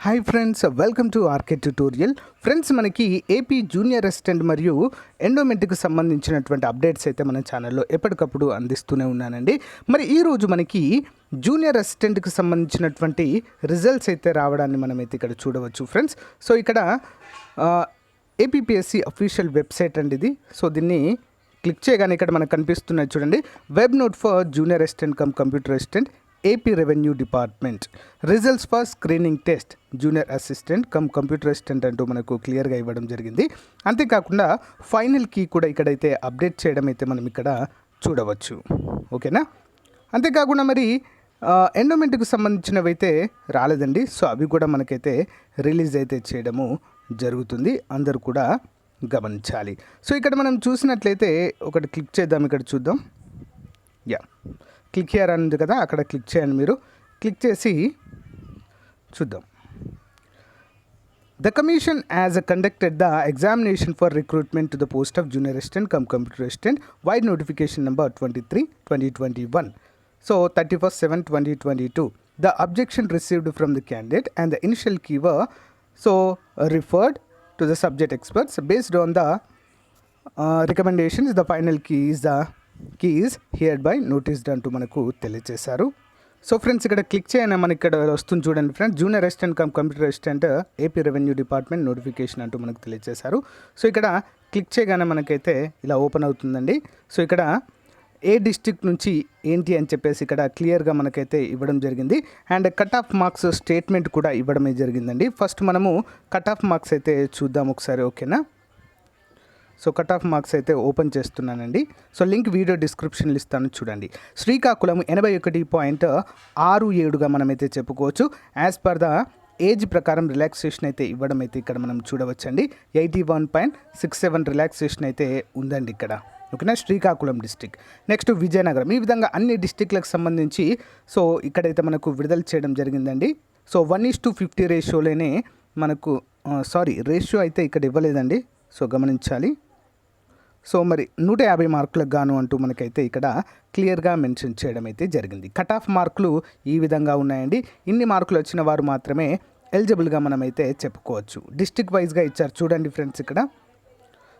Hi friends, welcome to RK tutorial. Friends, మనకి AP junior assistant మరియు ఎండోమెంట్కి సంబంధించినటువంటి అప్డేట్స్ అయితే మన ఛానల్లో ఎప్పటికప్పుడు అందిస్తూనే ఉన్నానండి. మరి ఈరోజు మనకి జూనియర్ అసిస్టెంట్కి సంబంధించినటువంటి రిజల్ట్స్ అయితే రావడాన్ని మనమైతే ఇక్కడ చూడవచ్చు ఫ్రెండ్స్. సో ఇక్కడ APpsc అఫీషియల్ వెబ్సైట్ అండి ఇది. సో దీన్ని క్లిక్ చేయగానే ఇక్కడ మనకు కనిపిస్తున్నాయి చూడండి, web note for junior assistant cum computer assistant AP revenue department results for screening test junior assistant cum computer assistant అంటూ మనకు క్లియర్గా ఇవ్వడం జరిగింది. అంతేకాకుండా ఫైనల్ కీ కూడా ఇక్కడైతే అప్డేట్ చేయడం అయితే మనం ఇక్కడ చూడవచ్చు. ఓకేనా? అంతేకాకుండా మరి ఎండోమెంట్కి సంబంధించినవి అయితే రాలేదండి. సో అవి కూడా మనకైతే రిలీజ్ అయితే చేయడము జరుగుతుంది, అందరూ కూడా గమనించాలి. సో ఇక్కడ మనం చూసినట్లయితే ఒకటి క్లిక్ చేద్దాం, ఇక్కడ చూద్దాం. క్లిక్ హియర్ అని ఉంది కదా, అక్కడ క్లిక్ చేయండి. మీరు క్లిక్ చేసి చూద్దాం. The commission has conducted the examination for recruitment to the post of junior assistant cum computer assistant wide notification number 23/2021. So 31/7/2022. The objection received from the candidate and the initial key were referred to the subject experts. Based on the recommendations, the final key is hereby noticed అంటూ మనకు తెలియజేశారు. So friends, ఇక్కడ click చేయగానే మనకి ఇక్కడ వస్తుంది చూడండి friends, junior assistant cum computer assistant AP revenue department notification అంటూ మనకు తెలియజేశారు. సో ఇక్కడ క్లిక్ చేయగానే మనకైతే ఇలా ఓపెన్ అవుతుందండి. సో ఇక్కడ ఏ డిస్ట్రిక్ట్ నుంచి ఏంటి అని చెప్పేసి ఇక్కడ క్లియర్గా మనకైతే ఇవ్వడం జరిగింది. And cut off marks statement కూడా ఇవ్వడమే జరిగిందండి. ఫస్ట్ మనము కట్ ఆఫ్ మార్క్స్ అయితే చూద్దాం ఒకసారి. ఓకేనా? సో కట్ ఆఫ్ మార్క్స్ అయితే ఓపెన్ చేస్తున్నానండి. సో లింక్ వీడియో డిస్క్రిప్షన్లో ఇస్తాను, చూడండి. శ్రీకాకుళం 81.67గా మనమైతే చెప్పుకోవచ్చు. యాజ్ పర్ ద ఏజ్ ప్రకారం రిలాక్సేషన్ అయితే ఇవ్వడం అయితే ఇక్కడ మనం చూడవచ్చండి. 81.67 రిలాక్సేషన్ అయితే ఉందండి ఇక్కడ. ఓకేనా? శ్రీకాకుళం డిస్టిక్. నెక్స్ట్ విజయనగరం. ఈ విధంగా అన్ని డిస్టిక్లకు సంబంధించి సో ఇక్కడైతే మనకు విడుదల చేయడం జరిగిందండి. సో 1:50 రేషియోలోనే మనకు రేషియో అయితే ఇక్కడ ఇవ్వలేదండి. సో గమనించాలి. సో మరి 150 మార్కులకు గాను అంటూ మనకైతే ఇక్కడ క్లియర్గా మెన్షన్ చేయడం అయితే జరిగింది. కట్ ఆఫ్ మార్కులు ఈ విధంగా ఉన్నాయండి. ఇన్ని మార్కులు వచ్చిన వారు మాత్రమే ఎలిజిబుల్గా మనమైతే చెప్పుకోవచ్చు. డిస్ట్రిక్ట్ వైజ్గా ఇచ్చారు చూడండి ఫ్రెండ్స్ ఇక్కడ.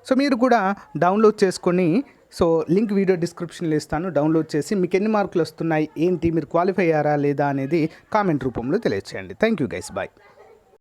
సో మీరు కూడా డౌన్లోడ్ చేసుకొని, సో లింక్ వీడియో డిస్క్రిప్షన్లో ఇస్తాను, డౌన్లోడ్ చేసి మీకు ఎన్ని మార్కులు వస్తున్నాయి, ఏంటి, మీరు క్వాలిఫై అయ్యారా లేదా అనేది కామెంట్ రూపంలో తెలియజేయండి. Thank you guys, bye.